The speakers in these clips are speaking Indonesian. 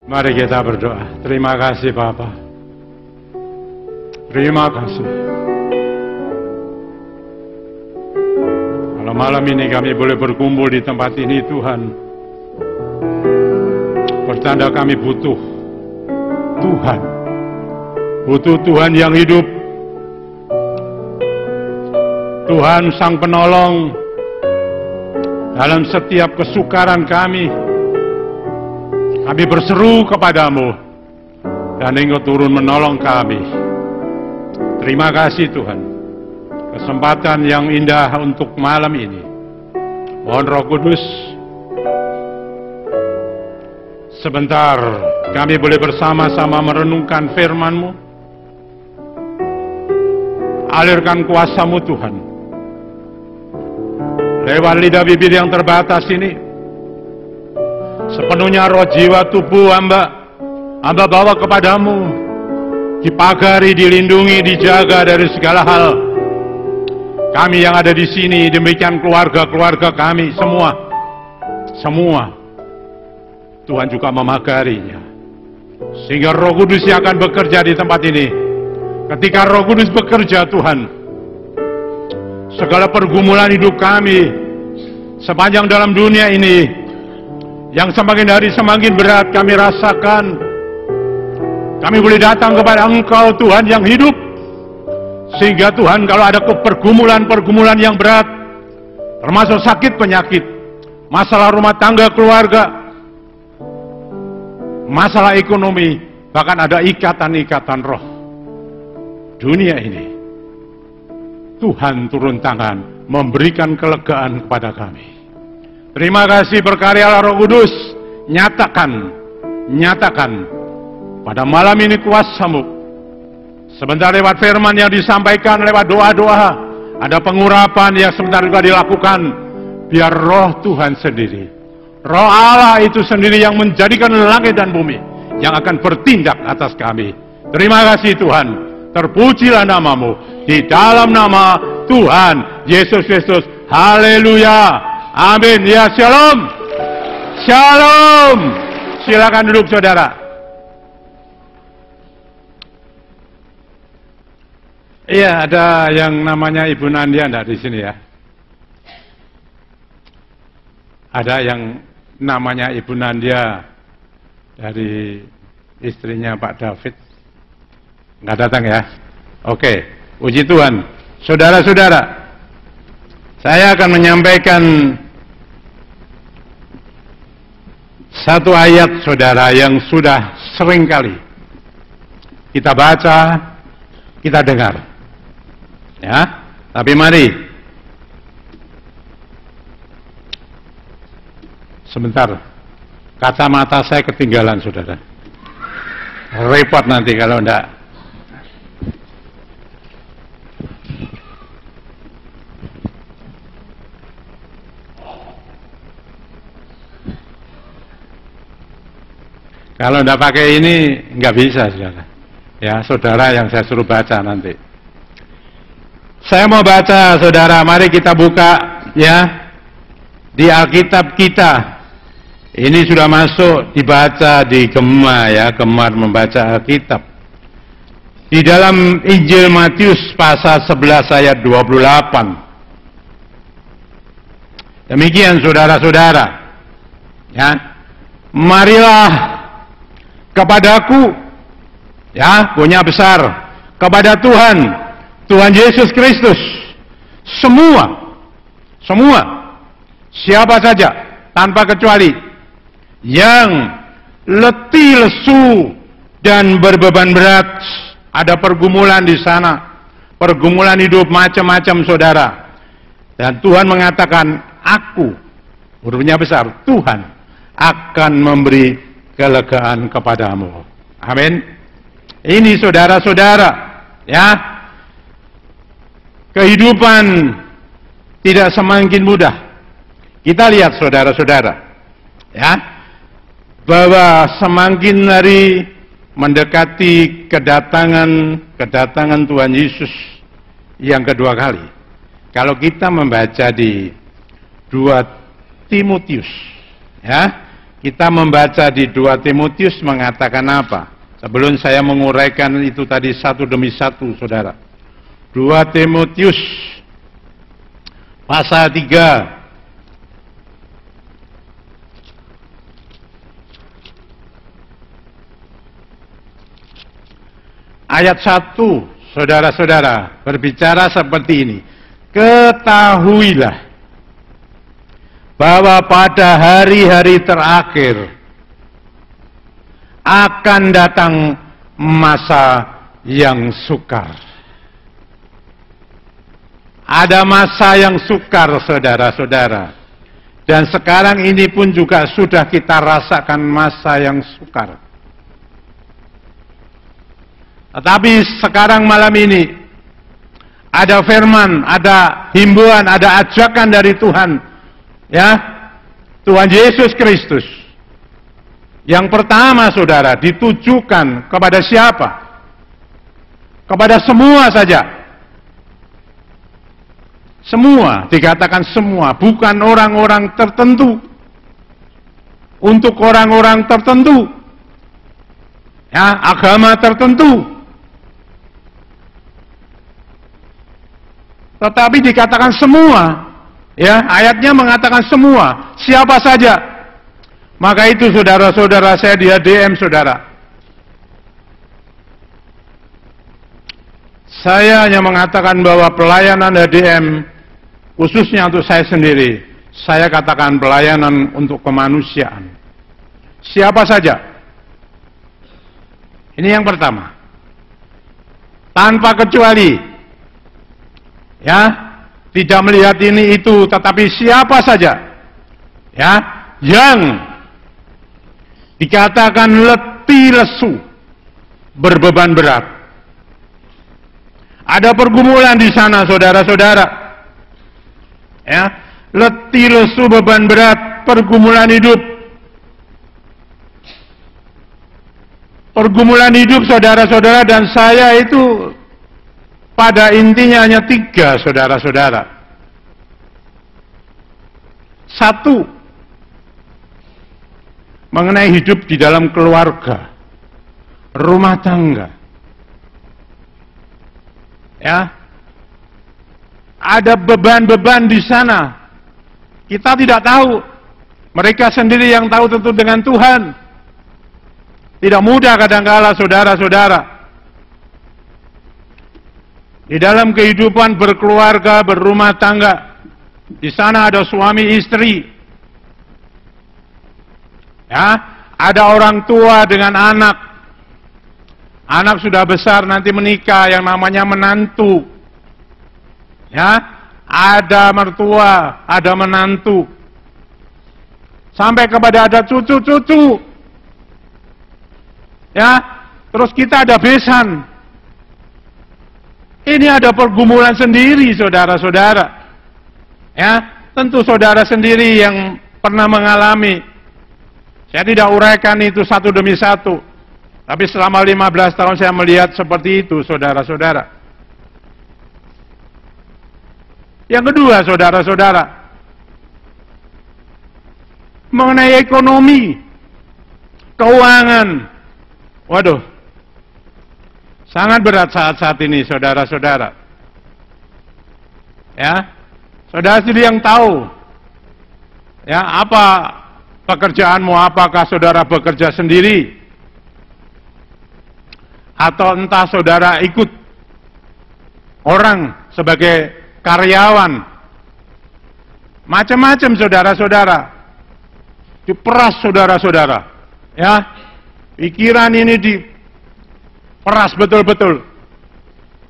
Mari kita berdoa. Terima kasih Bapa. Terima kasih. Kalau malam ini kami boleh berkumpul di tempat ini Tuhan, pertanda kami butuh Tuhan. Butuh Tuhan yang hidup. Tuhan Sang Penolong dalam setiap kesukaran kami. Kami berseru kepadamu dan Engkau turun menolong kami. Terima kasih Tuhan. Kesempatan yang indah untuk malam ini. Mohon Roh Kudus, sebentar kami boleh bersama-sama merenungkan firman-Mu. Alirkan kuasa-Mu Tuhan. Lewat lidah bibir yang terbatas ini, sepenuhnya roh jiwa tubuh hamba bawa kepadamu, dipagari, dilindungi, dijaga dari segala hal. Kami yang ada di sini, demikian keluarga-keluarga kami, semua Tuhan juga memagarinya, sehingga Roh Kudus yang akan bekerja di tempat ini. Ketika Roh Kudus bekerja Tuhan, segala pergumulan hidup kami sepanjang dalam dunia ini yang semakin hari semakin berat kami rasakan, kami boleh datang kepada Engkau Tuhan yang hidup, sehingga Tuhan kalau ada pergumulan-pergumulan yang berat, termasuk sakit penyakit, masalah rumah tangga keluarga, masalah ekonomi, bahkan ada ikatan-ikatan roh dunia ini, Tuhan turun tangan memberikan kelegaan kepada kami. Terima kasih berkaryalah Roh Kudus, nyatakan pada malam ini kuasa-Mu. Sebentar lewat firman yang disampaikan, lewat doa-doa, ada pengurapan yang sebentar juga dilakukan. Biar roh Tuhan sendiri, roh Allah itu sendiri yang menjadikan langit dan bumi, yang akan bertindak atas kami. Terima kasih Tuhan, terpujilah nama-Mu, di dalam nama Tuhan Yesus Kristus. Haleluya. Amin. Ya, shalom. Shalom. Silakan duduk saudara. Iya, ada yang namanya Ibu Nandia enggak di sini ya? Ada yang namanya Ibu Nandia dari istrinya Pak David? Enggak datang ya? Oke, puji Tuhan. Saudara-saudara, saya akan menyampaikan satu ayat saudara yang sudah sering kali kita baca, kita dengar. Ya, tapi mari sebentar, kacamata saya ketinggalan saudara. Repot nanti kalau enggak. Kalau enggak pakai ini enggak bisa saudara. Ya, saudara yang saya suruh baca nanti. Saya mau baca saudara, mari kita buka ya di Alkitab kita. Ini sudah masuk dibaca di Gema ya, gemar membaca Alkitab. Di dalam Injil Matius pasal 11 ayat 28. Demikian saudara-saudara. Ya. Marilah kepadaku, ya, punya besar, kepada Tuhan Yesus Kristus, semua, siapa saja, tanpa kecuali, yang letih, lesu, dan berbeban berat. Ada pergumulan di sana, pergumulan hidup macam-macam saudara. Dan Tuhan mengatakan, aku, hurufnya besar, Tuhan akan memberi kelegaan kepadamu. Amin. Ini saudara-saudara, ya, kehidupan tidak semakin mudah. Kita lihat saudara-saudara, ya, bahwa semakin hari mendekati kedatangan Tuhan Yesus yang kedua kali. Kalau kita membaca di 2 Timotius, ya, Kita membaca di 2 Timotius mengatakan apa? Sebelum saya menguraikan itu tadi satu demi satu, saudara. 2 Timotius pasal 3. Ayat 1, saudara-saudara, berbicara seperti ini. Ketahuilah bahwa pada hari-hari terakhir akan datang masa yang sukar. Ada masa yang sukar, saudara-saudara. Dan sekarang ini pun juga sudah kita rasakan masa yang sukar. Tetapi sekarang malam ini ada firman, ada himbauan, ada ajakan dari Tuhan, ya, Tuhan Yesus Kristus. Yang pertama, saudara, ditujukan kepada siapa? Kepada semua saja. Semua, dikatakan semua, bukan orang-orang tertentu. Untuk orang-orang tertentu, ya, agama tertentu. Tetapi dikatakan semua, ya, ayatnya mengatakan semua, siapa saja. Maka itu saudara-saudara, saya di ADM, saudara. Saya hanya mengatakan bahwa pelayanan ADM, khususnya untuk saya sendiri, saya katakan pelayanan untuk kemanusiaan. Siapa saja. Ini yang pertama. Tanpa kecuali. Ya, tidak melihat ini itu, tetapi siapa saja, ya, yang dikatakan letih lesu, berbeban berat. Ada pergumulan di sana, saudara-saudara. Ya, letih lesu, beban berat, pergumulan hidup. Pergumulan hidup, saudara-saudara, dan saya itu pada intinya hanya 3, saudara-saudara. 1, mengenai hidup di dalam keluarga, rumah tangga. Ya, ada beban-beban di sana. Kita tidak tahu. Mereka sendiri yang tahu tentu dengan Tuhan. Tidak mudah kadangkala, saudara-saudara. Di dalam kehidupan berkeluarga, berumah tangga, di sana ada suami istri, ya, ada orang tua dengan anak. Anak sudah besar nanti menikah, yang namanya menantu, ya, ada mertua, ada menantu, sampai kepada ada cucu-cucu, ya, terus kita ada besan. Ini ada pergumulan sendiri, saudara-saudara. Ya, tentu saudara sendiri yang pernah mengalami. Saya tidak uraikan itu satu demi satu. Tapi selama 15 tahun saya melihat seperti itu, saudara-saudara. Yang kedua, saudara-saudara, mengenai ekonomi, keuangan. Waduh, sangat berat saat-saat ini, saudara-saudara. Ya, saudara sendiri yang tahu. Ya, apa pekerjaanmu? Apakah saudara bekerja sendiri? Atau entah saudara ikut orang sebagai karyawan? Macam-macam, saudara-saudara. Diperas, saudara-saudara. Ya, pikiran ini peras betul-betul.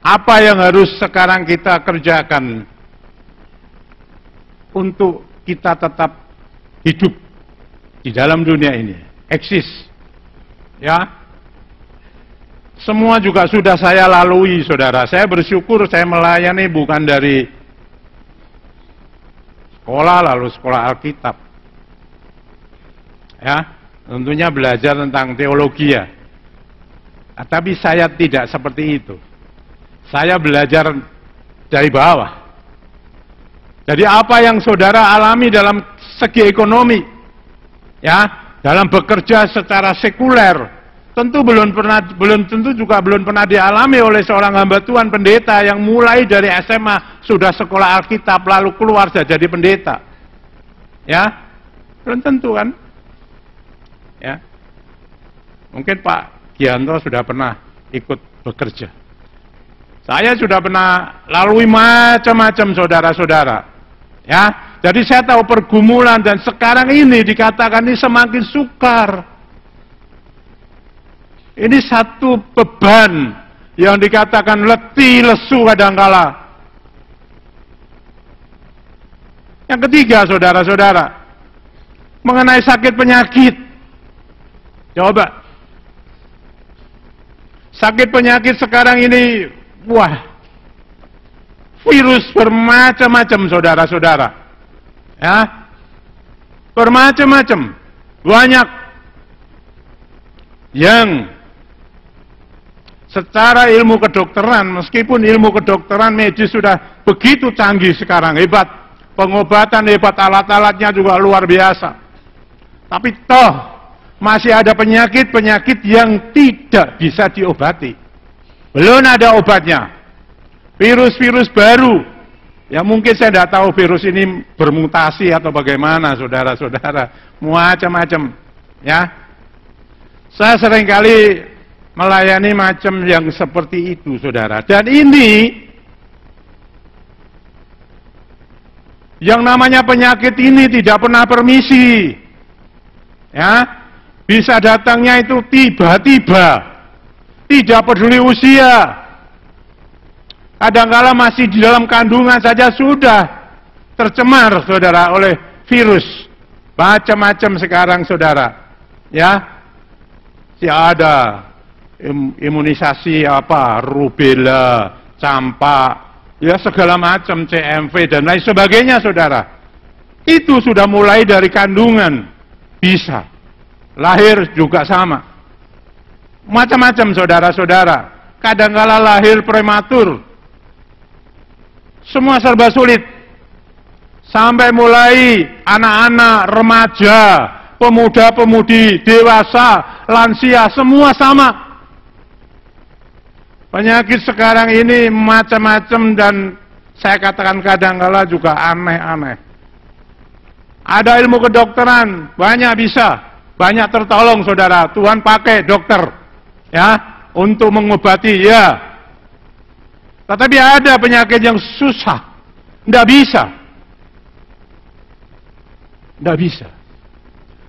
Apa yang harus sekarang kita kerjakan untuk kita tetap hidup di dalam dunia ini, eksis. Ya, semua juga sudah saya lalui, saudara. Saya bersyukur saya melayani bukan dari sekolah lalu sekolah Alkitab. Ya, tentunya belajar tentang teologi, ya. Tapi saya tidak seperti itu. Saya belajar dari bawah. Jadi apa yang saudara alami dalam segi ekonomi, ya, dalam bekerja secara sekuler, tentu belum pernah dialami oleh seorang hamba Tuhan pendeta yang mulai dari SMA sudah sekolah Alkitab lalu keluar jadi pendeta. Ya, belum tentu kan? Ya. Mungkin Pak Gianto sudah pernah ikut bekerja. Saya sudah pernah lalui macam-macam saudara-saudara. Ya, jadi saya tahu pergumulan dan sekarang ini dikatakan ini semakin sukar. Ini satu beban yang dikatakan letih, lesu kadangkala. Yang ketiga, saudara-saudara, mengenai sakit penyakit. Coba. Sakit penyakit sekarang ini, wah, virus bermacam-macam, saudara-saudara. Ya, bermacam-macam. Banyak yang secara ilmu kedokteran, meskipun ilmu kedokteran medis sudah begitu canggih sekarang, hebat, pengobatan hebat, alat-alatnya juga luar biasa. Tapi toh, masih ada penyakit-penyakit yang tidak bisa diobati. Belum ada obatnya. Virus-virus baru, ya mungkin saya tidak tahu virus ini bermutasi atau bagaimana, saudara-saudara, macam-macam. Ya, saya seringkali melayani macam yang seperti itu, saudara. Dan ini, yang namanya penyakit ini tidak pernah permisi. Ya, bisa datangnya itu tiba-tiba, tidak peduli usia. Kadangkala masih di dalam kandungan saja sudah tercemar, saudara, oleh virus. Macam-macam sekarang, saudara. Ya, ada imunisasi apa, rubella, campak, ya segala macam, CMV dan lain sebagainya, saudara. Itu sudah mulai dari kandungan, bisa. Lahir juga sama. Macam-macam, saudara-saudara. Kadangkala lahir prematur. Semua serba sulit. Sampai mulai anak-anak, remaja, pemuda-pemudi, dewasa, lansia, semua sama. Penyakit sekarang ini macam-macam dan saya katakan kadangkala juga aneh-aneh. Ada ilmu kedokteran, banyak bisa, banyak tertolong, saudara. Tuhan pakai dokter, ya, untuk mengobati, ya. Tetapi ada penyakit yang susah, tidak bisa. Tidak bisa.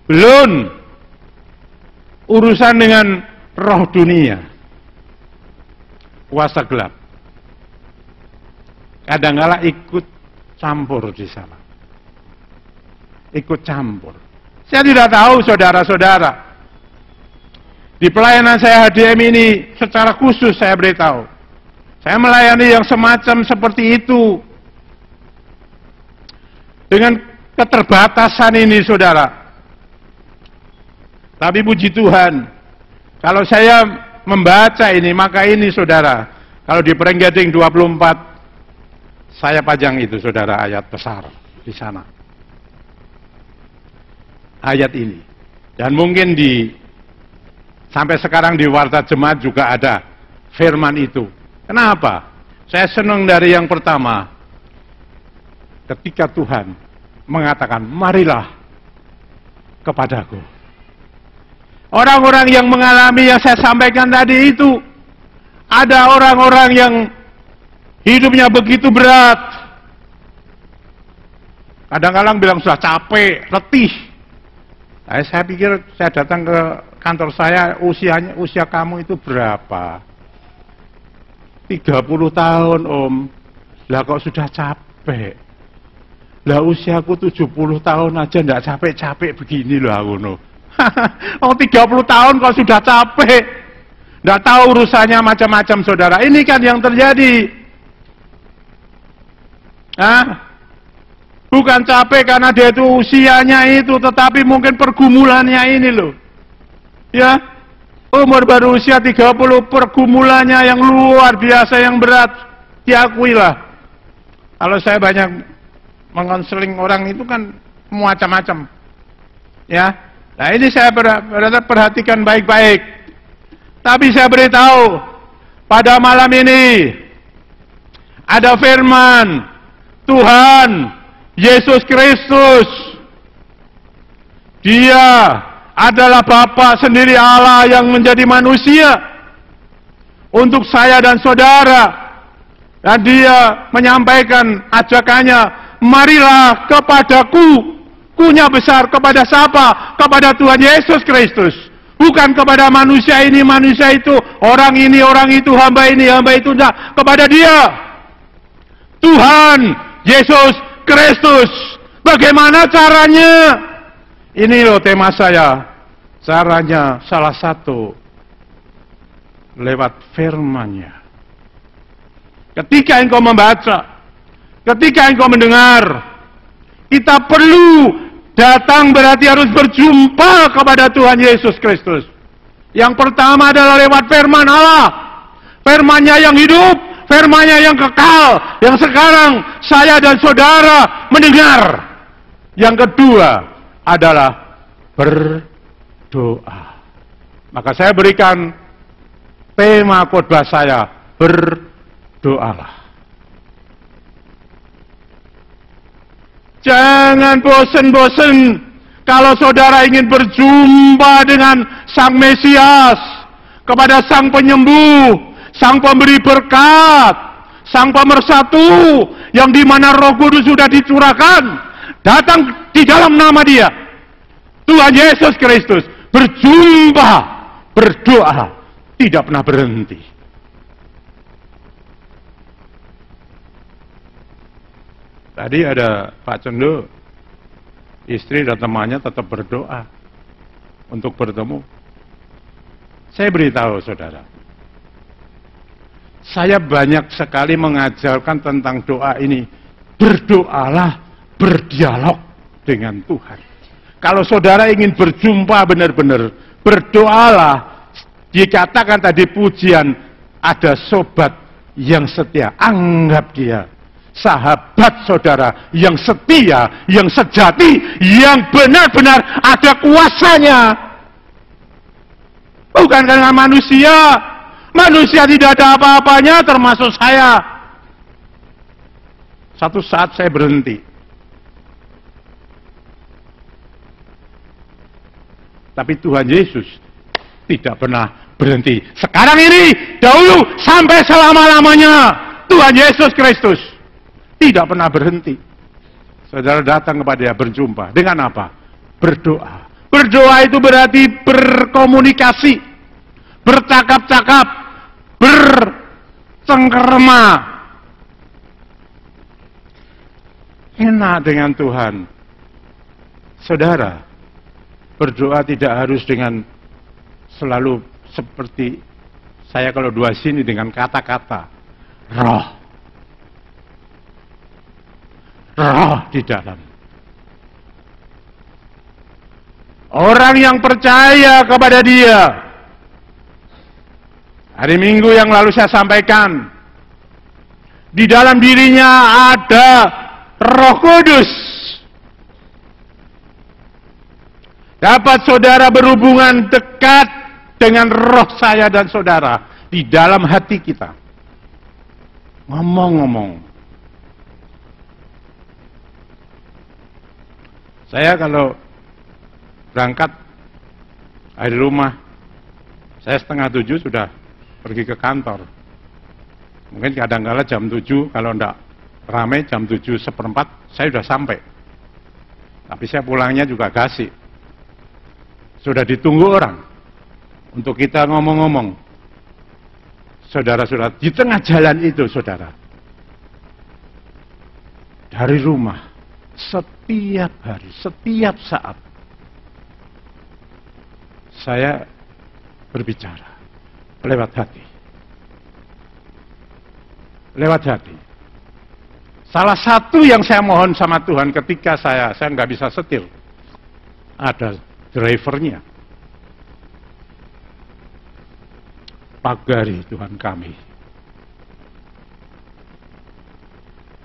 Belum urusan dengan roh dunia. Kuasa gelap. Kadangkala ikut campur di sana. Ikut campur. Saya tidak tahu, saudara-saudara. Di pelayanan saya HDM ini secara khusus saya beritahu. Saya melayani yang semacam seperti itu. Dengan keterbatasan ini, saudara. Tapi puji Tuhan, kalau saya membaca ini, maka ini, saudara, kalau di Prenggeding 24, saya pajang itu, saudara, ayat besar di sana. Ayat ini. Dan mungkin sampai sekarang di Warta Jemaat juga ada firman itu. Kenapa? Saya senang dari yang pertama, ketika Tuhan mengatakan, marilah kepadaku. Orang-orang yang mengalami yang saya sampaikan tadi itu, ada orang-orang yang hidupnya begitu berat. Kadang-kadang bilang sudah capek, letih. Saya pikir saya datang ke kantor saya, usia kamu itu berapa? 30 tahun, Om. Lah kok sudah capek? Lah usiaku 70 tahun aja enggak capek-capek begini loh aku no. Oh 30 tahun kok sudah capek. Enggak tahu urusannya macam-macam, saudara. Ini kan yang terjadi. Bukan capek karena dia itu usianya itu, tetapi mungkin pergumulannya ini loh. Ya. Umur baru usia 30, pergumulannya yang luar biasa, yang berat. Diakuilah. Kalau saya banyak mengonseling orang itu kan macam-macam. Ya, Nah ini saya perhatikan baik-baik. Tapi saya beritahu, pada malam ini ada firman Tuhan Yesus Kristus. Dia adalah Bapa sendiri, Allah yang menjadi manusia untuk saya dan saudara. Dan dia menyampaikan ajakannya, marilah kepadaku. Kunya besar kepada siapa? Kepada Tuhan Yesus Kristus. Bukan kepada manusia ini, manusia itu, orang ini, orang itu, hamba ini, hamba itu. Tidak. Kepada dia. Tuhan Yesus Kristus. Bagaimana caranya? Ini loh tema saya. Caranya salah satu lewat firman-Nya. Ketika engkau membaca, ketika engkau mendengar, kita perlu datang, berarti harus berjumpa kepada Tuhan Yesus Kristus. Yang pertama adalah lewat firman Allah. Firman-Nya yang hidup, firman-Nya yang kekal, yang sekarang saya dan saudara mendengar. Yang kedua adalah berdoa. Maka saya berikan tema khotbah saya, berdoalah. Jangan bosan-bosan kalau saudara ingin berjumpa dengan Sang Mesias, kepada Sang Penyembuh, Sang Pemberi berkat, Sang Pemersatu, yang dimana Roh Kudus sudah dicurahkan, datang di dalam nama Dia, Tuhan Yesus Kristus, berjumpa, berdoa, tidak pernah berhenti. Tadi ada Pak Cendo, istri dan temannya tetap berdoa untuk bertemu. Saya beritahu saudara, saya banyak sekali mengajarkan tentang doa ini. Berdoalah, berdialog dengan Tuhan. Kalau saudara ingin berjumpa benar-benar, berdoalah. Dikatakan tadi pujian, ada sobat yang setia, anggap dia sahabat saudara yang setia, yang sejati, yang benar-benar ada kuasanya. Bukan karena manusia. Manusia tidak ada apa-apanya, termasuk saya. Satu saat saya berhenti. Tapi Tuhan Yesus tidak pernah berhenti. Sekarang ini, dahulu, sampai selama-lamanya, Tuhan Yesus Kristus tidak pernah berhenti. Saudara datang kepada Dia, berjumpa. Dengan apa? Berdoa. Berdoa itu berarti berkomunikasi, bercakap-cakap, bercengkerama. Enak dengan Tuhan. Saudara, berdoa tidak harus dengan selalu seperti saya kalau dua sini dengan kata-kata. Roh di dalam. Orang yang percaya kepada Dia. Hari Minggu yang lalu saya sampaikan, di dalam dirinya ada Roh Kudus. Dapat saudara berhubungan dekat dengan roh saya dan saudara di dalam hati kita. Ngomong-ngomong. Saya kalau berangkat dari rumah, saya 6:30 sudah pergi ke kantor. Mungkin kadang-kala jam 7, kalau enggak ramai jam 7:15 saya sudah sampai. Tapi saya pulangnya juga gasik. Sudah ditunggu orang untuk kita ngomong-ngomong. Saudara-saudara, di tengah jalan itu saudara, dari rumah, setiap hari, setiap saat, saya berbicara lewat hati. Lewat hati. Salah satu yang saya mohon sama Tuhan ketika saya nggak bisa setir, ada drivernya. Pagari Tuhan kami.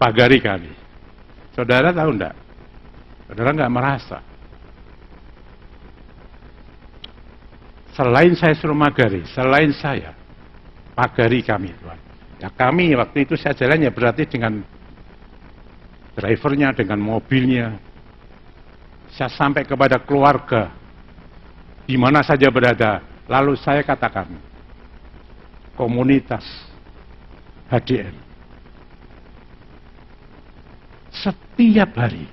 Pagari kami. Saudara tahu enggak? Saudara enggak merasa. Selain saya suruh magari, selain saya, pagari kami Tuhan. Ya kami waktu itu saya jalan ya berarti dengan drivernya, dengan mobilnya. Saya sampai kepada keluarga, di mana saja berada. Lalu saya katakan, komunitas HDM. Setiap hari.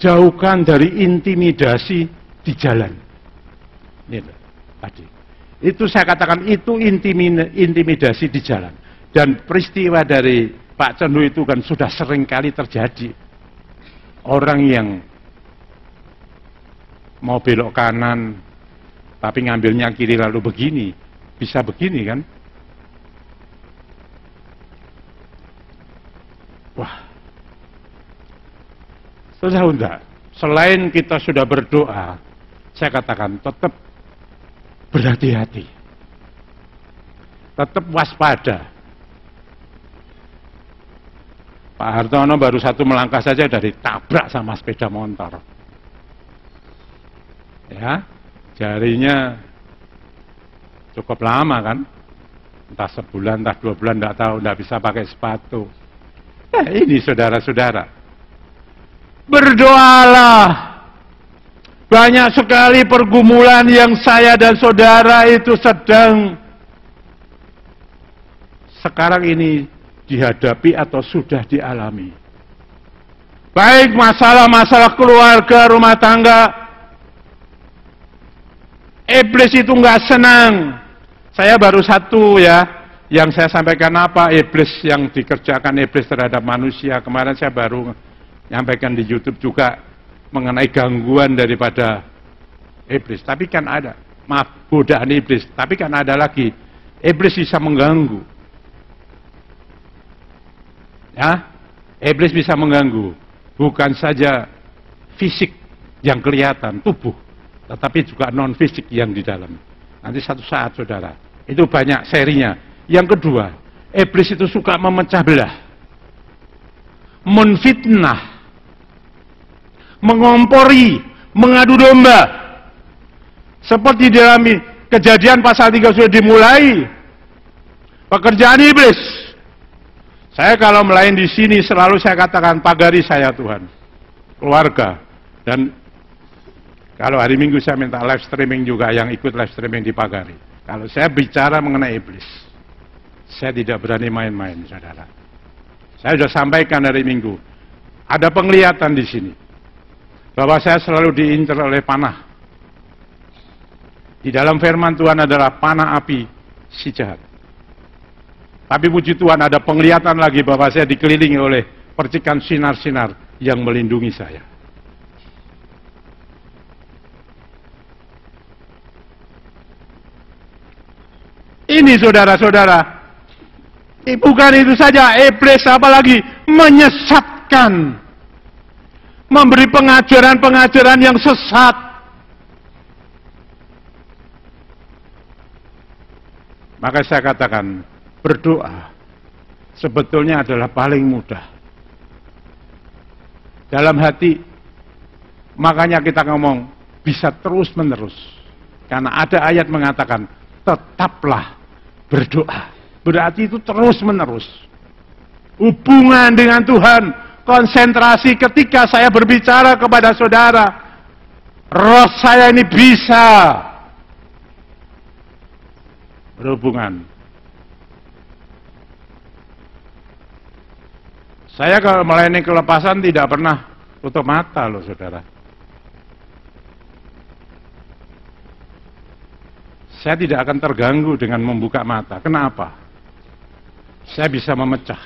Jauhkan dari intimidasi di jalan. Ini tadi. Itu saya katakan, itu intimidasi di jalan. Dan peristiwa dari Pak Cendu itu kan sudah sering kali terjadi. Orang yang mau belok kanan, tapi ngambilnya kiri lalu begini. Bisa begini kan? Wah. Saudara, selain kita sudah berdoa, saya katakan tetap berhati-hati. Tetap waspada. Pak Hartono baru satu melangkah saja sudah ditabrak sama sepeda motor. Ya, jarinya cukup lama kan? Entah sebulan, entah 2 bulan, enggak tahu, enggak bisa pakai sepatu. Ya, ini saudara-saudara. Berdoalah. Banyak sekali pergumulan yang saya dan saudara itu sedang sekarang ini dihadapi atau sudah dialami. Baik masalah-masalah keluarga, rumah tangga. Iblis itu nggak senang. Saya baru satu ya, yang saya sampaikan apa, iblis yang dikerjakan iblis terhadap manusia. Kemarin saya baru nyampaikan di YouTube juga mengenai gangguan daripada iblis. Tapi kan ada, maaf, godaan iblis. Tapi kan ada lagi, iblis bisa mengganggu. Ya, iblis bisa mengganggu. Bukan saja fisik yang kelihatan, tubuh, tetapi juga non fisik yang di dalam. Nanti satu saat saudara, itu banyak serinya. Yang kedua, iblis itu suka memecah belah, menfitnah, mengompori, mengadu domba. Seperti dalam Kejadian pasal 3 sudah dimulai pekerjaan iblis. Saya kalau melayani di sini selalu saya katakan pagari saya Tuhan, keluarga, dan kalau hari Minggu saya minta live streaming juga yang ikut live streaming di pagari. Kalau saya bicara mengenai iblis, saya tidak berani main-main, saudara. Saya sudah sampaikan hari Minggu, ada penglihatan di sini bahwa saya selalu diincar oleh panah. Di dalam firman Tuhan adalah panah api si jahat. Tapi puji Tuhan ada penglihatan lagi bahwa saya dikelilingi oleh percikan sinar-sinar yang melindungi saya. Ini saudara-saudara, bukan itu saja, iblis apalagi menyesatkan, memberi pengajaran-pengajaran yang sesat. Maka saya katakan, berdoa sebetulnya adalah paling mudah. Dalam hati, makanya kita ngomong bisa terus-menerus. Karena ada ayat mengatakan, tetaplah berdoa. Berarti itu terus-menerus. Hubungan dengan Tuhan, konsentrasi ketika saya berbicara kepada saudara, roh saya ini bisa berhubungan. Saya kalau melayani kelepasan tidak pernah tutup mata loh saudara. Saya tidak akan terganggu dengan membuka mata. Kenapa? Saya bisa memecah.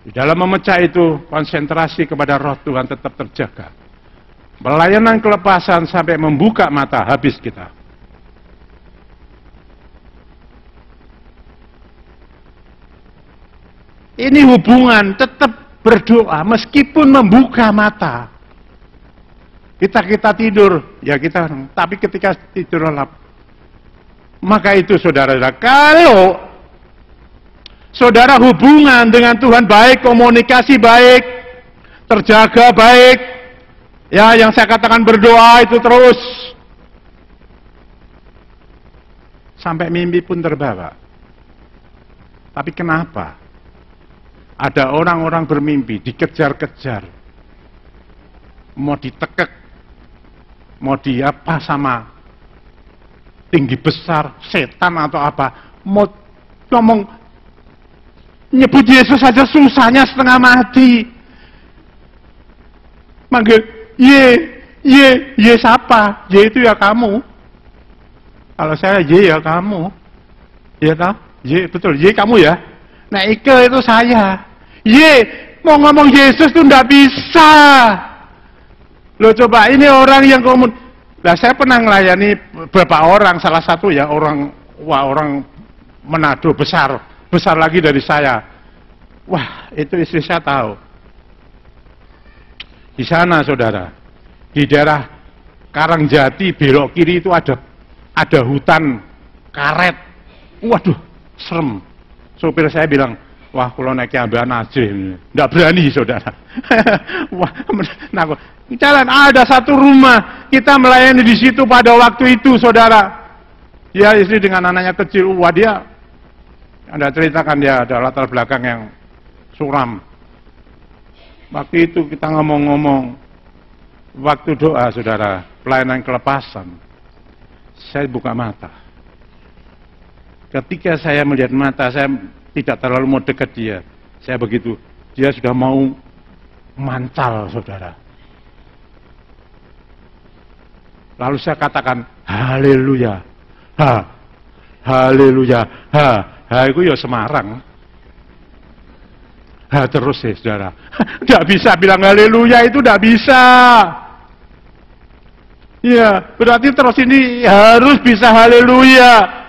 Di dalam memecah itu, konsentrasi kepada roh Tuhan tetap terjaga. Pelayanan kelepasan sampai membuka mata, habis kita. Ini hubungan, tetap berdoa, meskipun membuka mata. Kita tidur, ya kita, tapi ketika tidur lelap. Maka itu saudara, kalau saudara hubungan dengan Tuhan baik, komunikasi baik, terjaga baik. Ya, yang saya katakan berdoa itu terus. Sampai mimpi pun terbawa. Tapi kenapa? Ada orang-orang bermimpi, dikejar-kejar. Mau ditekek, mau diapa sama tinggi besar, setan atau apa. Mau ngomong, nyebut Yesus saja susahnya setengah mati. Manggil, ye siapa? Ye itu ya kamu. Kalau saya ye ya kamu. Ya kan? Ye, betul, ye kamu ya. Nah, Ike itu saya. Ye, mau ngomong Yesus itu ndak bisa. Loh coba, ini orang yang komun. Nah, saya pernah melayani beberapa orang, salah satu ya orang Manado besar lagi dari saya. Wah, itu istri saya tahu. Di sana, saudara, di daerah Karangjati belok kiri itu ada hutan karet. Waduh, serem. Sopir saya bilang, wah kalau naik ambean aja, nggak berani saudara. Wah, nah, jalan ada satu rumah kita melayani di situ pada waktu itu saudara. Dia istri dengan anaknya kecil, wah dia, Anda ceritakan dia ada latar belakang yang suram. Waktu itu kita ngomong-ngomong, waktu doa saudara, pelayanan kelepasan, saya buka mata. Ketika saya melihat mata, saya tidak terlalu mau dekat dia. Saya begitu, dia sudah mau mancal, saudara. Lalu saya katakan, haleluya, haleluya, itu ya Semarang. Terus ya, saudara. Tidak bisa bilang haleluya, itu tidak bisa. Ya, berarti terus ini harus bisa haleluya.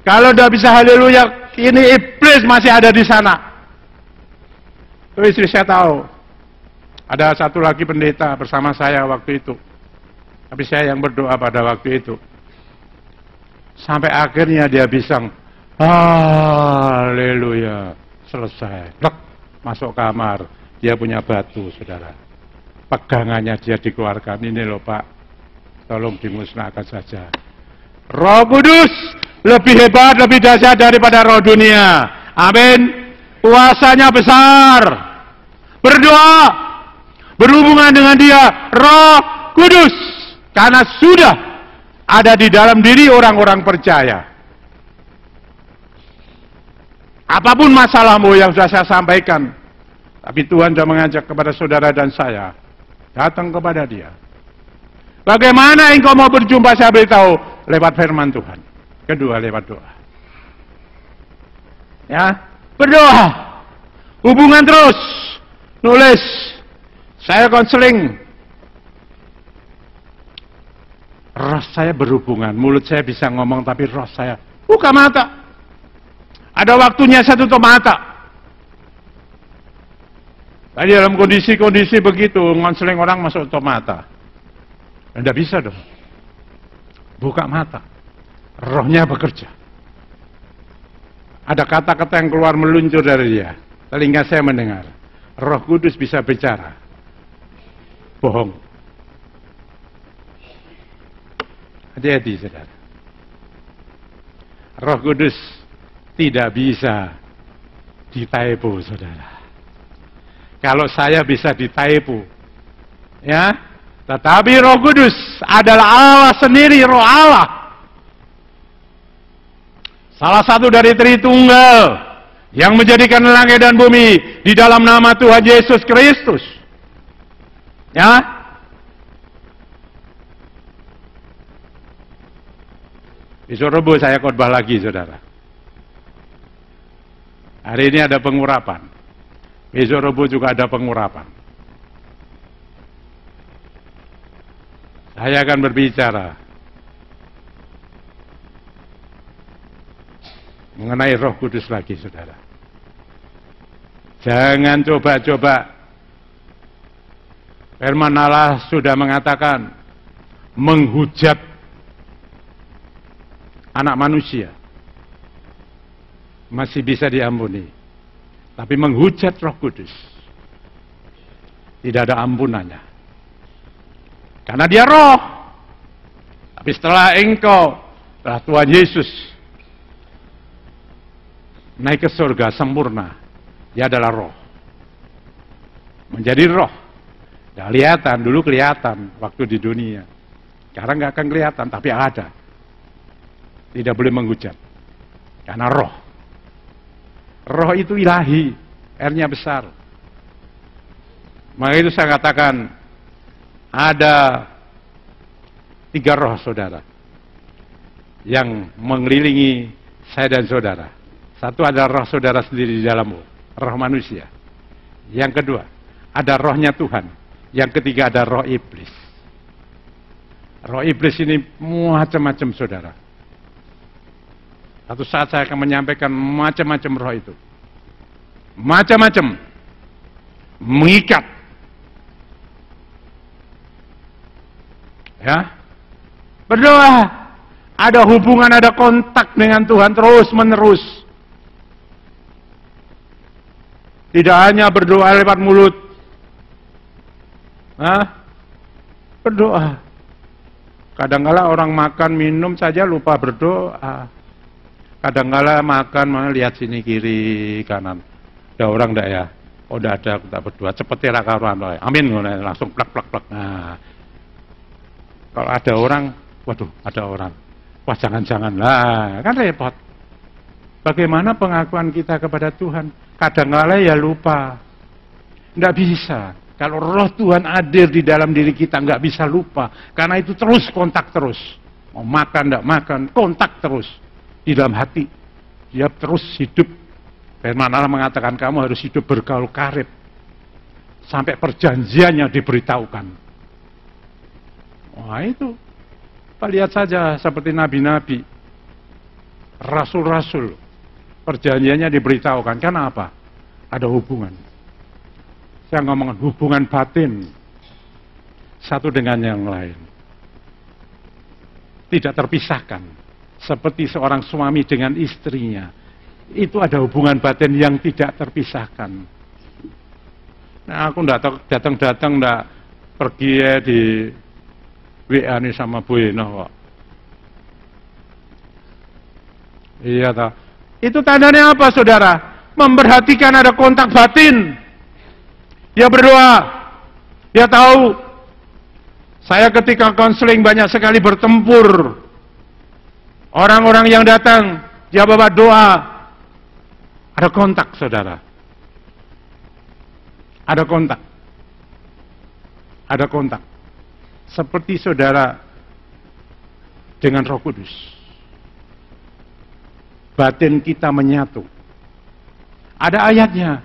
Kalau udah bisa haleluya, ini iblis masih ada di sana. Itu istri saya tahu. Ada satu lagi pendeta bersama saya waktu itu. Tapi saya yang berdoa pada waktu itu. Sampai akhirnya dia bisa, haleluya, selesai. Lek, masuk kamar, dia punya batu, saudara. Pegangannya dia dikeluarkan, ini loh Pak, tolong dimusnahkan saja. Roh Kudus lebih hebat, lebih dahsyat daripada roh dunia. Amin. Kuasanya besar. Berdoa, berhubungan dengan dia, Roh Kudus, karena sudah ada di dalam diri orang-orang percaya. Apapun masalahmu yang sudah saya sampaikan, tapi Tuhan sudah mengajak kepada saudara dan saya, datang kepada dia. Bagaimana engkau mau berjumpa, saya beritahu, lewat firman Tuhan. Kedua, lewat doa. Ya, berdoa. Hubungan terus. Nulis. Saya konseling. Roh saya berhubungan. Mulut saya bisa ngomong, tapi roh saya buka mata. Ada waktunya saya tutup mata. Tadi dalam kondisi-kondisi begitu, konseling orang masuk tutup mata. Anda bisa dong. Buka mata. Rohnya bekerja. Ada kata-kata yang keluar meluncur dari dia. Telinga saya mendengar. Roh Kudus bisa bicara. Bohong. Hati-hati, saudara. Roh Kudus tidak bisa ditaipu, saudara. Kalau saya bisa ditaipu, ya, tetapi Roh Kudus adalah Allah sendiri, Roh Allah. Salah satu dari Tritunggal yang menjadikan langit dan bumi di dalam nama Tuhan Yesus Kristus. Ya. Besok Rebo saya khotbah lagi, saudara. Hari ini ada pengurapan. Besok Rebo juga ada pengurapan. Saya akan berbicara mengenai Roh Kudus lagi, saudara. Jangan coba-coba. Firman Allah sudah mengatakan menghujat anak manusia masih bisa diampuni, tapi menghujat Roh Kudus tidak ada ampunannya. Karena dia roh. Tapi setelah Tuhan Yesus naik ke surga sempurna, dia adalah roh. Menjadi roh. Tidak kelihatan, dulu kelihatan waktu di dunia. Sekarang nggak akan kelihatan, tapi ada. Tidak boleh menghujat. Karena roh. Roh itu ilahi, R-nya besar. Maka itu saya katakan, ada 3 roh saudara yang mengelilingi saya dan saudara. Satu adalah roh saudara sendiri di dalammu, roh manusia. Yang kedua, ada rohnya Tuhan. Yang ketiga ada roh iblis. Roh iblis ini macam-macam saudara. Satu saat saya akan menyampaikan macam-macam roh itu. Macam-macam. Mengikat. Ya. Berdoa. Ada hubungan, ada kontak dengan Tuhan terus menerus. Tidak hanya berdoa lewat mulut. Berdoa. Kadang-kala orang makan minum saja lupa berdoa. Kadang-kala makan lihat sini kiri kanan. Ada orang enggak ya? Oh enggak ada, aku tak berdoa. Cepet ya karuan. Amin, langsung plak. Nah. Kalau ada orang, waduh, ada orang. Wah, jangan-jangan lah, kan repot. Bagaimana pengakuan kita kepada Tuhan? Kadang-kala ya lupa. Enggak bisa. Kalau roh Tuhan hadir di dalam diri kita, enggak bisa lupa. Karena itu terus kontak terus. Mau makan, enggak makan, kontak terus. Di dalam hati, dia terus hidup. Firman Allah mengatakan kamu harus hidup bergaul karib sampai perjanjiannya diberitahukan. Wah itu, kita lihat saja seperti nabi-nabi, rasul-rasul, perjanjiannya diberitahukan. Karena apa? Ada hubungan. Saya ngomong hubungan batin satu dengan yang lain, tidak terpisahkan. Seperti seorang suami dengan istrinya. Itu ada hubungan batin yang tidak terpisahkan. Nah, aku enggak datang-datang enggak pergi ya di WA nih sama Bu Eno kok. Iya toh. Itu tandanya apa saudara? Memperhatikan ada kontak batin. Dia berdoa. Dia tahu. Saya ketika konseling banyak sekali bertempur. Orang-orang yang datang, dia bawa doa. Ada kontak, saudara. Ada kontak. Ada kontak. Seperti saudara dengan Roh Kudus. Batin kita menyatu. Ada ayatnya.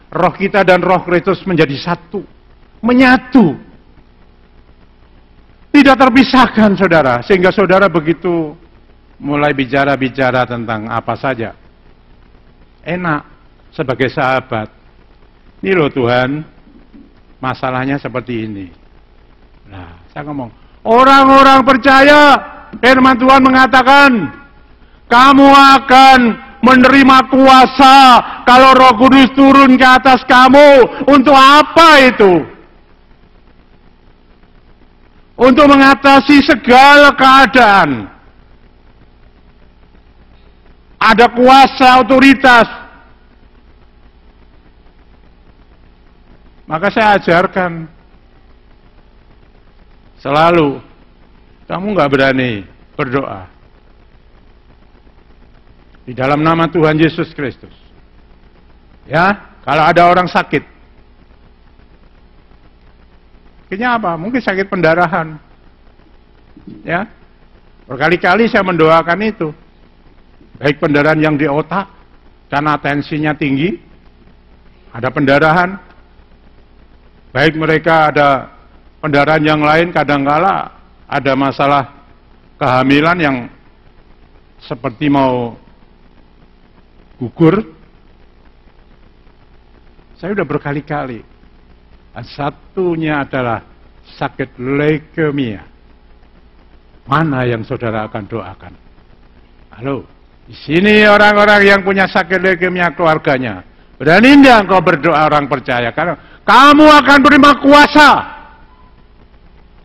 Roh kita dan Roh Kristus menjadi satu. Menyatu. Tidak terpisahkan, saudara. Sehingga saudara begitu mulai bicara-bicara tentang apa saja. Enak sebagai sahabat. Ini loh Tuhan, masalahnya seperti ini. Nah, saya ngomong, orang-orang percaya, firman Tuhan mengatakan, kamu akan menerima kuasa kalau Roh Kudus turun ke atas kamu. Untuk apa itu? Untuk mengatasi segala keadaan. Ada kuasa otoritas. Maka saya ajarkan selalu, kamu nggak berani berdoa di dalam nama Tuhan Yesus Kristus. Ya, kalau ada orang sakit, akhirnya apa? Mungkin sakit pendarahan. Ya, berkali-kali saya mendoakan itu. Baik pendarahan yang di otak, karena tensinya tinggi, ada pendarahan. Baik mereka ada pendarahan yang lain, kadangkala ada masalah kehamilan yang seperti mau gugur. Saya sudah berkali-kali. Satunya adalah sakit leukemia. Mana yang saudara akan doakan? Halo? Di sini orang-orang yang punya sakit leukemia keluarganya. Berani enggak engkau berdoa orang percaya? Karena Kamu akan menerima kuasa.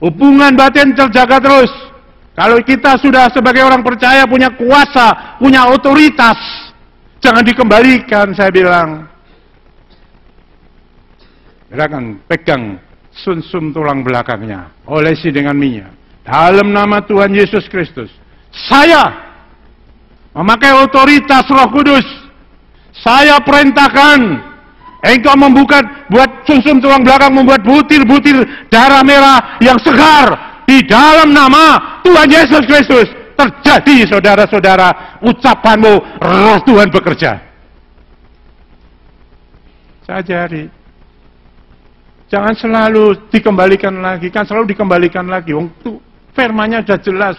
Hubungan batin terjaga terus. Kalau kita sudah sebagai orang percaya punya kuasa, punya otoritas, jangan dikembalikan, saya bilang. Gerakan, pegang sumsum tulang belakangnya, olesi dengan minyak. Dalam nama Tuhan Yesus Kristus, saya memakai otoritas Roh Kudus. Saya perintahkan engkau membuka, buat sumsum tulang belakang, membuat butir-butir darah merah yang segar. Di dalam nama Tuhan Yesus Kristus, terjadi saudara-saudara, ucapanmu, Roh Tuhan bekerja. Saya ajari, jangan selalu dikembalikan lagi, kan selalu dikembalikan lagi. Wong itu firman-Nya sudah jelas.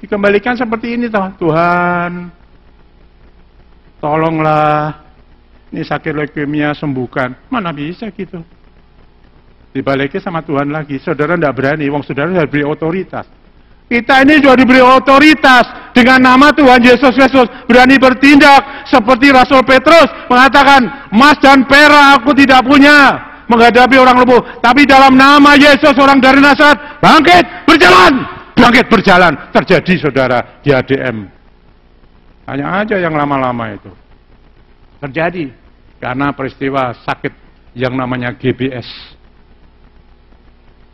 Dikembalikan seperti ini toh, Tuhan, tolonglah, ini sakit leukemia sembuhkan. Mana bisa gitu? Dibalikin sama Tuhan lagi. Saudara tidak berani, wong saudara sudah diberi otoritas. Kita ini sudah diberi otoritas dengan nama Tuhan Yesus Kristus, berani bertindak seperti Rasul Petrus mengatakan, emas dan perak aku tidak punya menghadapi orang lumpuh, tapi dalam nama Yesus orang dari Nazaret, bangkit berjalan. Bangkit berjalan. Terjadi saudara di ADM. Hanya aja yang lama-lama itu terjadi karena peristiwa sakit yang namanya GBS.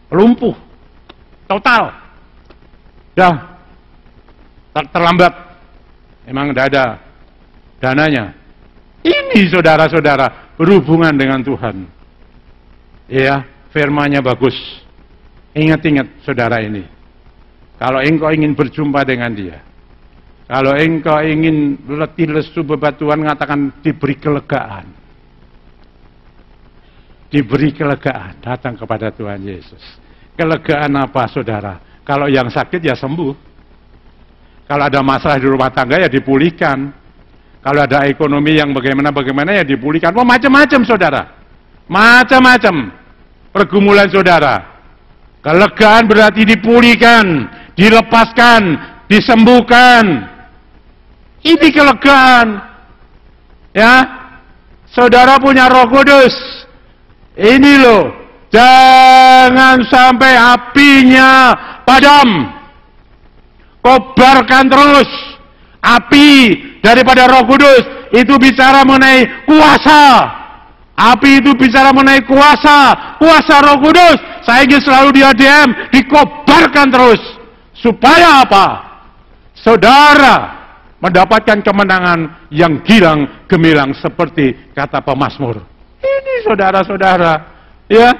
Lumpuh total, dah terlambat, memang tidak ada dananya. Ini saudara-saudara berhubungan dengan Tuhan, ya, firman-Nya bagus. Ingat-ingat saudara ini, kalau engkau ingin berjumpa dengan Dia, kalau engkau ingin letih lesu bebatuan, mengatakan diberi kelegaan. Diberi kelegaan, datang kepada Tuhan Yesus. Kelegaan apa saudara? Kalau yang sakit ya sembuh. Kalau ada masalah di rumah tangga ya dipulihkan. Kalau ada ekonomi yang bagaimana ya dipulihkan. Wah, macam-macam saudara. Macam-macam pergumulan saudara. Kelegaan berarti dipulihkan, dilepaskan, disembuhkan. Ini kelegaan. Ya. Saudara punya Roh Kudus. Ini loh, jangan sampai apinya padam. Kobarkan terus api daripada Roh Kudus. Itu bicara mengenai kuasa. Api itu bicara mengenai kuasa. Kuasa Roh Kudus. Saya ingin selalu di ADM dikobarkan terus. Supaya apa? Saudara mendapatkan kemenangan yang girang gemilang seperti kata pemazmur. Ini saudara-saudara, ya,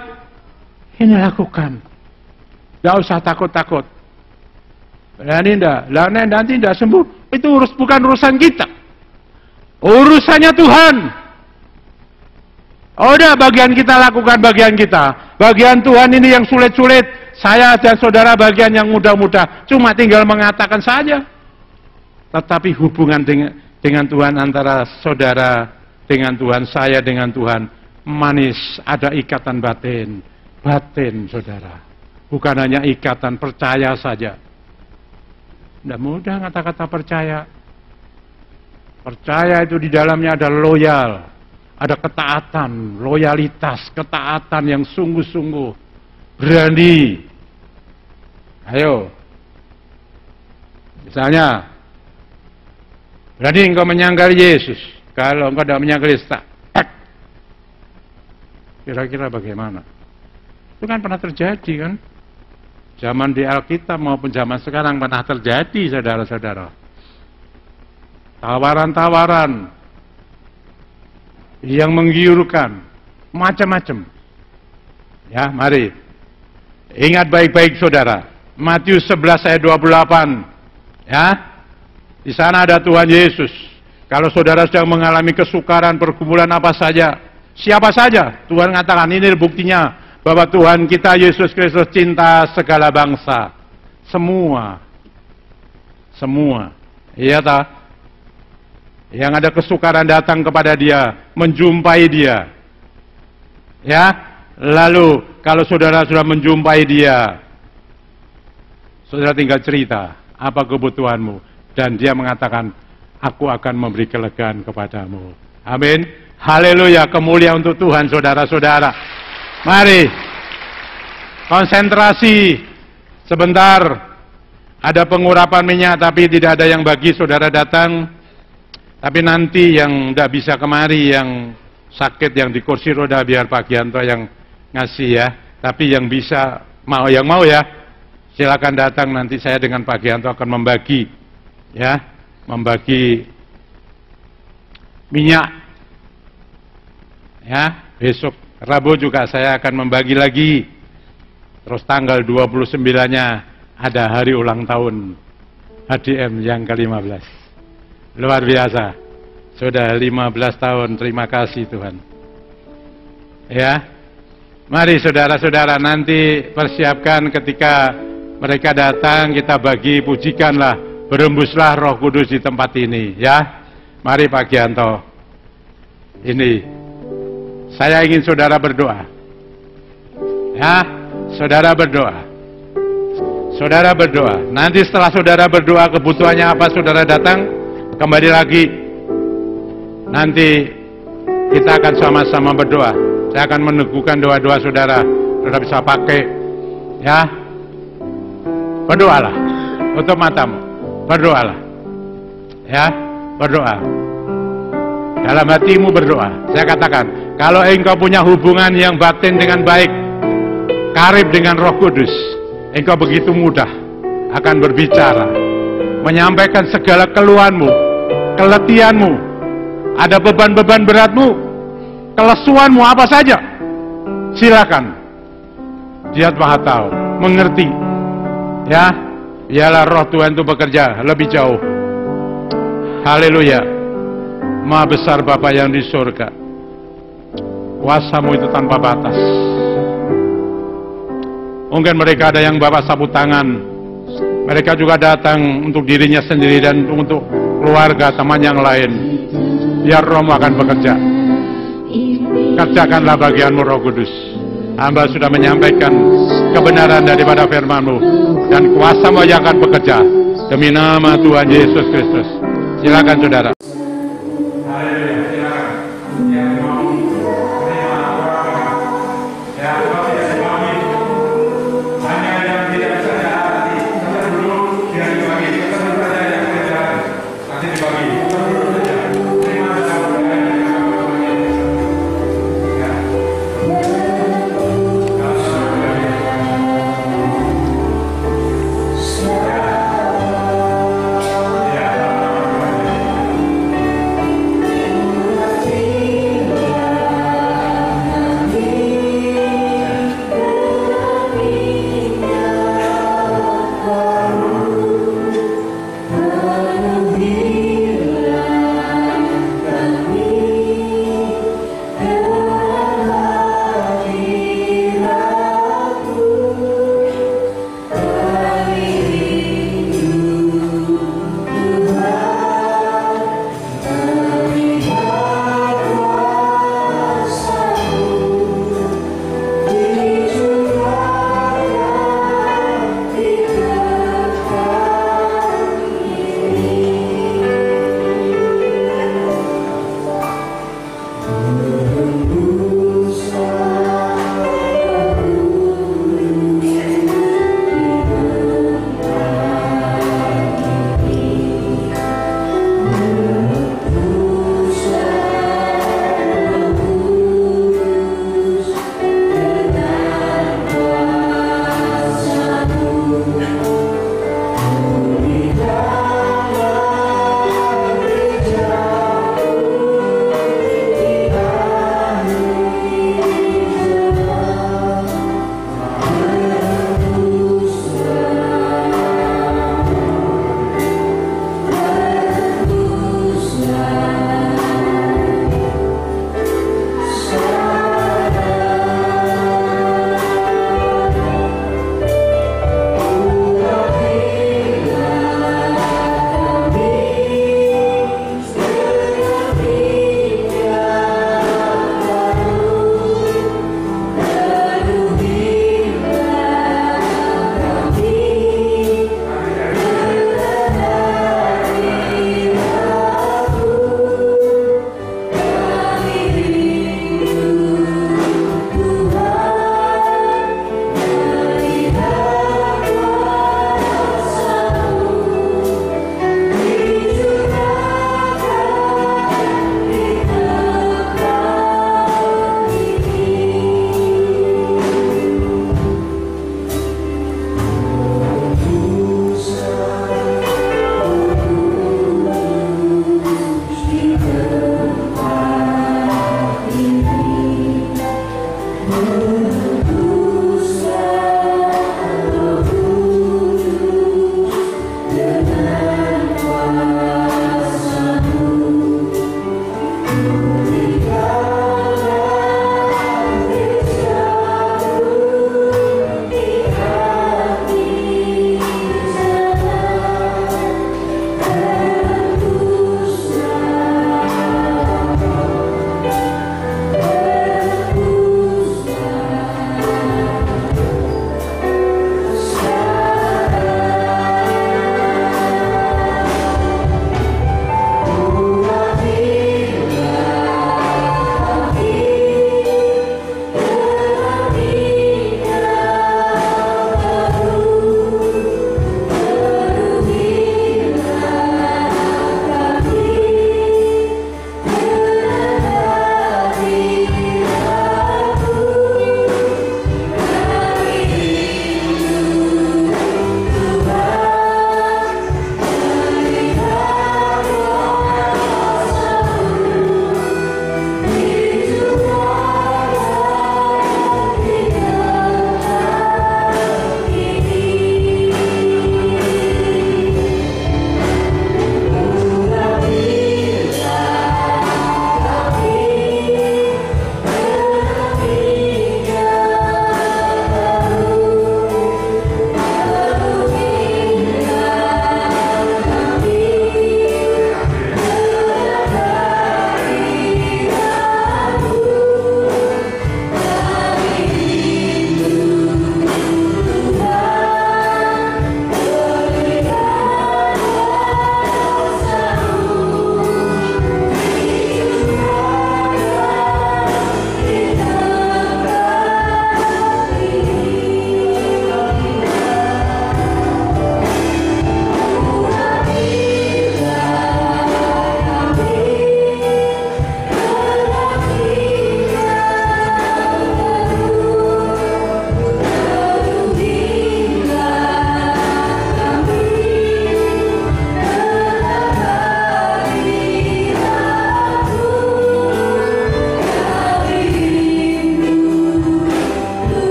ini lakukan. Tidak usah takut-takut. Berani enggak? Nanti tidak sembuh. Itu bukan urusan kita. Urusannya Tuhan. Oh, udah, bagian kita lakukan bagian kita. Bagian Tuhan ini yang sulit-sulit. Saya dan saudara bagian yang mudah-mudah. Cuma tinggal mengatakan saja. Tetapi hubungan dengan Tuhan antara saudara dengan Tuhan, saya dengan Tuhan, manis, ada ikatan batin. Batin, saudara. Bukan hanya ikatan percaya saja. Tidak mudah kata-kata percaya. Percaya itu di dalamnya ada loyal, ada ketaatan, loyalitas, ketaatan yang sungguh-sungguh, berani. Ayo. Misalnya, berani engkau menyangkal Yesus. Kalau engkau tidak menyangkal Yesus, kira-kira bagaimana? Itu kan pernah terjadi kan? Zaman di Alkitab maupun zaman sekarang pernah terjadi, saudara-saudara. Tawaran-tawaran yang menggiurkan, macam-macam. Ya, mari. Ingat baik-baik saudara. Matius 11 ayat 28. Ya. Di sana ada Tuhan Yesus. Kalau saudara sedang mengalami kesukaran, pergumulan apa saja, siapa saja, Tuhan mengatakan ini buktinya bahwa Tuhan kita Yesus Kristus cinta segala bangsa. Semua. Iya tak? Yang ada kesukaran datang kepada Dia, menjumpai Dia. Ya, lalu kalau saudara sudah menjumpai Dia, saudara tinggal cerita apa kebutuhanmu, dan Dia mengatakan, aku akan memberi kelegaan kepadamu. Amin. Haleluya, kemuliaan untuk Tuhan, saudara-saudara. Mari, konsentrasi sebentar. Ada pengurapan minyak, tapi tidak ada yang bagi, saudara datang. Tapi nanti yang tidak bisa kemari, yang sakit, yang di kursi roda, biar Pak Gianto yang ngasih ya. Tapi yang bisa, yang mau ya, silakan datang. Nanti saya dengan Pak Gianto akan membagi, ya, membagi minyak. Ya, besok Rabu juga saya akan membagi lagi. Terus tanggal 29-nya ada hari ulang tahun HDM yang ke-15. Luar biasa. Sudah 15 tahun, terima kasih Tuhan. Ya. Mari saudara-saudara, nanti persiapkan ketika mereka datang, kita bagi, pujikanlah, berembuslah Roh Kudus di tempat ini, ya. Mari Pak Gianto. Ini saya ingin saudara berdoa. Ya, saudara berdoa. Saudara berdoa. Nanti setelah saudara berdoa, kebutuhannya apa, saudara datang, kembali lagi. Nanti kita akan sama-sama berdoa. Saya akan meneguhkan doa-doa saudara. Saudara bisa pakai, ya. Berdoalah. Tutup matamu. Berdoalah. Ya, berdoa. Dalam hatimu berdoa. Saya katakan, kalau engkau punya hubungan yang batin dengan baik, karib dengan Roh Kudus, engkau begitu mudah akan berbicara, menyampaikan segala keluhanmu, keletihanmu, ada beban-beban beratmu, kelesuanmu apa saja. Silakan. Dia Maha tahu, mengerti. Ya, biarlah Roh Tuhan itu bekerja lebih jauh. Haleluya. Maha besar Bapa yang di surga. Kuasamu itu tanpa batas. Mungkin mereka ada yang bawa sapu tangan. Mereka juga datang untuk dirinya sendiri dan untuk keluarga, teman yang lain. Biar Rohmu akan bekerja. Kerjakanlah bagianmu Roh Kudus. Hamba sudah menyampaikan kebenaran daripada firman-Mu. Dan kuasa-Mu yang akan bekerja. Demi nama Tuhan Yesus Kristus. Silakan saudara.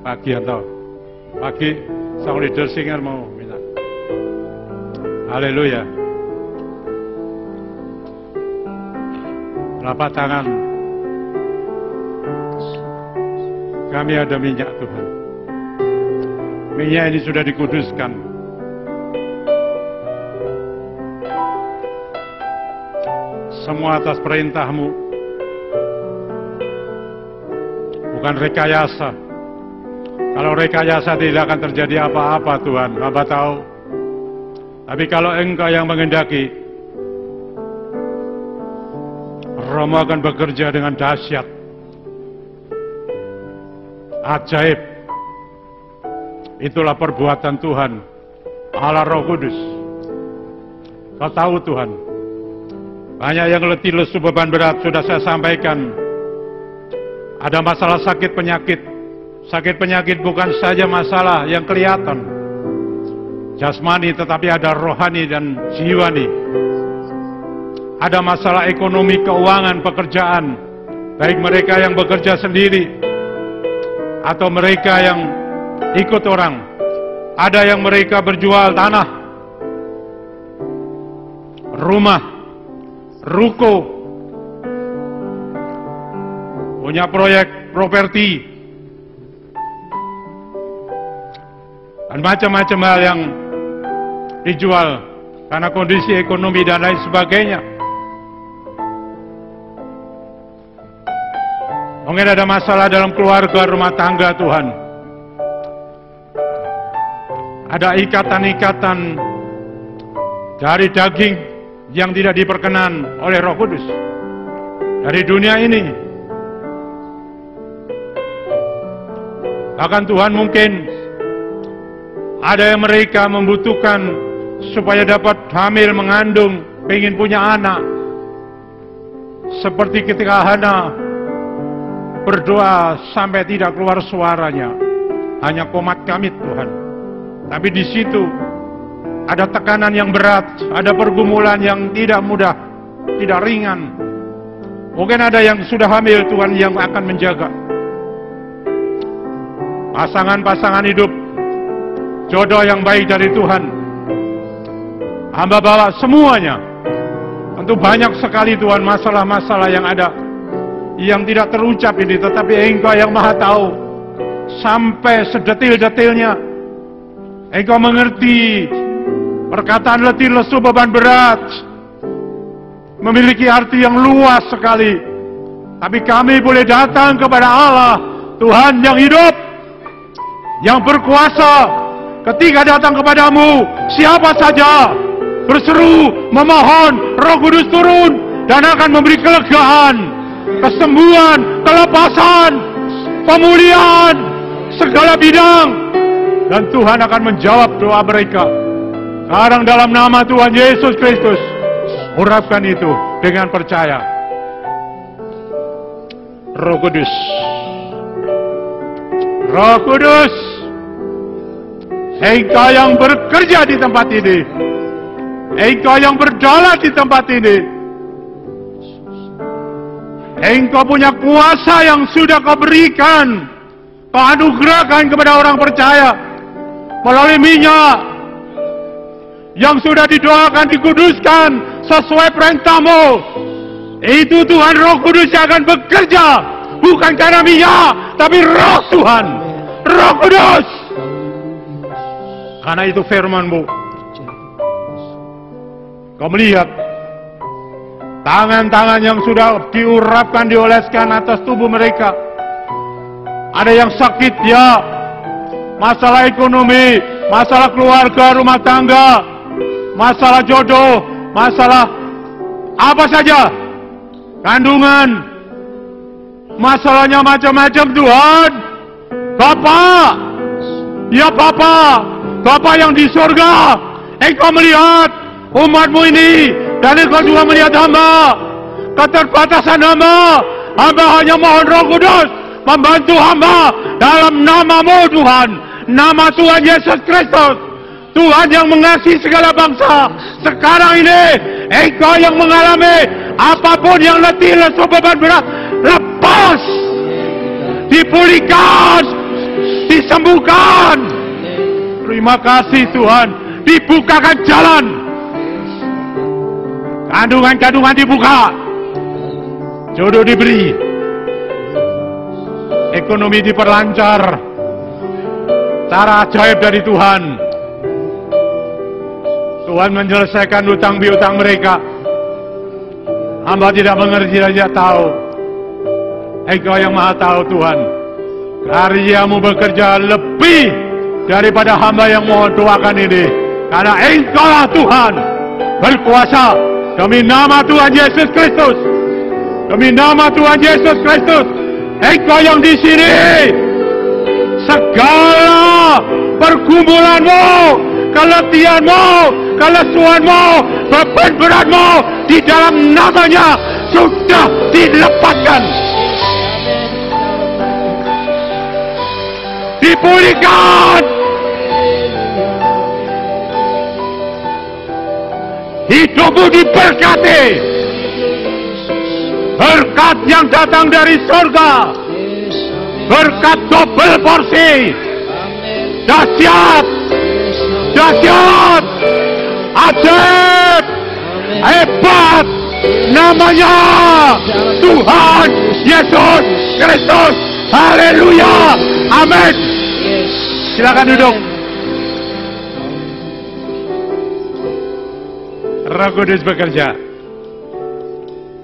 Pagi atau pagi sang leader singer mau minta. Haleluya. Telapak tangan. Kami ada minyak Tuhan. Minyak ini sudah dikuduskan. Semua atas perintah-Mu. Bukan rekayasa. Kalau rekayasa tidak akan terjadi apa-apa Tuhan, Hamba tahu. Tapi kalau Engkau yang mengendaki, Romo akan bekerja dengan dahsyat, ajaib. Itulah perbuatan Tuhan, Allah Roh Kudus. Kau tahu Tuhan, banyak yang letih lesu beban berat sudah saya sampaikan. Ada masalah sakit penyakit. Sakit penyakit bukan saja masalah yang kelihatan jasmani, tetapi ada rohani dan jiwani. Ada masalah ekonomi, keuangan, pekerjaan, baik mereka yang bekerja sendiri atau mereka yang ikut orang. Ada yang mereka berjual tanah, rumah, ruko, punya proyek properti, dan macam-macam hal yang dijual karena kondisi ekonomi dan lain sebagainya. Mungkin ada masalah dalam keluarga, rumah tangga Tuhan. Ada ikatan-ikatan dari daging yang tidak diperkenan oleh Roh Kudus dari dunia ini. Bahkan Tuhan mungkin ada yang mereka membutuhkan supaya dapat hamil, mengandung, ingin punya anak. Seperti ketika Hana berdoa sampai tidak keluar suaranya, hanya komat kamit Tuhan. Tapi di situ ada tekanan yang berat, ada pergumulan yang tidak mudah, tidak ringan. Mungkin ada yang sudah hamil, Tuhan yang akan menjaga. Pasangan-pasangan hidup, jodoh yang baik dari Tuhan, hamba bawa semuanya. Tentu banyak sekali Tuhan masalah-masalah yang ada, yang tidak terucap ini, tetapi Engkau yang Maha tahu sampai sedetil-detilnya. Engkau mengerti perkataan letih lesu beban berat memiliki arti yang luas sekali. Tapi kami boleh datang kepada Allah Tuhan yang hidup, yang berkuasa. Ketika datang kepadamu, siapa saja berseru, memohon, Roh Kudus turun dan akan memberi kelegaan, kesembuhan, kelepasan, pemulihan, segala bidang. Dan Tuhan akan menjawab doa mereka. Sekarang dalam nama Tuhan Yesus Kristus, urapkan itu dengan percaya. Roh Kudus, Roh Kudus, Engkau yang bekerja di tempat ini, Engkau yang berdaulat di tempat ini, Engkau punya kuasa yang sudah Kau berikan, Kau anugerahkan kepada orang percaya melalui minyak yang sudah didoakan, dikuduskan sesuai perintah-Mu. Itu Tuhan Roh Kudus yang akan bekerja, bukan karena minyak, tapi Roh Tuhan, Roh Kudus. Karena itu firman-Mu. Kau melihat tangan-tangan yang sudah diurapkan, dioleskan atas tubuh mereka. Ada yang sakit, ya, masalah ekonomi, masalah keluarga, rumah tangga, masalah jodoh, masalah apa saja, kandungan, masalahnya macam-macam Tuhan. Bapak, ya Bapak, Bapa yang di surga, Engkau melihat umat-Mu ini, dan Engkau juga melihat hamba, keterbatasan hamba. Hamba hanya mohon Roh Kudus membantu hamba dalam nama-Mu Tuhan, nama Tuhan Yesus Kristus. Tuhan yang mengasihi segala bangsa. Sekarang ini Engkau yang mengalami apapun yang letih, lesu, beban berat, lepas, dipulihkan, disembuhkan. Terima kasih Tuhan, dibukakan jalan. Kandungan-kandungan dibuka, jodoh diberi, ekonomi diperlancar, cara ajaib dari Tuhan. Tuhan menyelesaikan utang piutang mereka. Hamba tidak mengerti dan tidak tahu. Engkau yang maha tahu Tuhan. Karyamu bekerja lebih daripada hamba yang mohon doakan ini. Karena Engkau lah Tuhan berkuasa. Demi nama Tuhan Yesus Kristus. Demi nama Tuhan Yesus Kristus. Engkau yang di sini. Segala pergumulanmu, keletihanmu, kelesuanmu, beban beratmu di dalam namanya sudah dilepaskan. Dipulihkan. Hidupmu diberkati. Berkat yang datang dari surga. Berkat double porsi. Dahsyat. Dahsyat. Ajaib. Hebat. Namanya Tuhan Yesus Kristus. Haleluya. Amin. Silakan duduk. Roh Kudus bekerja.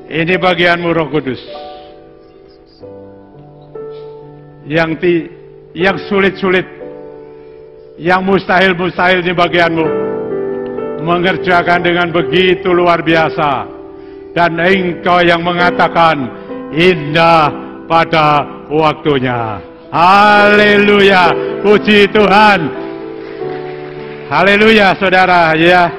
Ini bagianmu Roh Kudus. Yang sulit-sulit, yang mustahil-mustahil di bagianmu, mengerjakan dengan begitu luar biasa. Dan Engkau yang mengatakan indah pada waktunya. Haleluya. Puji Tuhan. Haleluya saudara ya.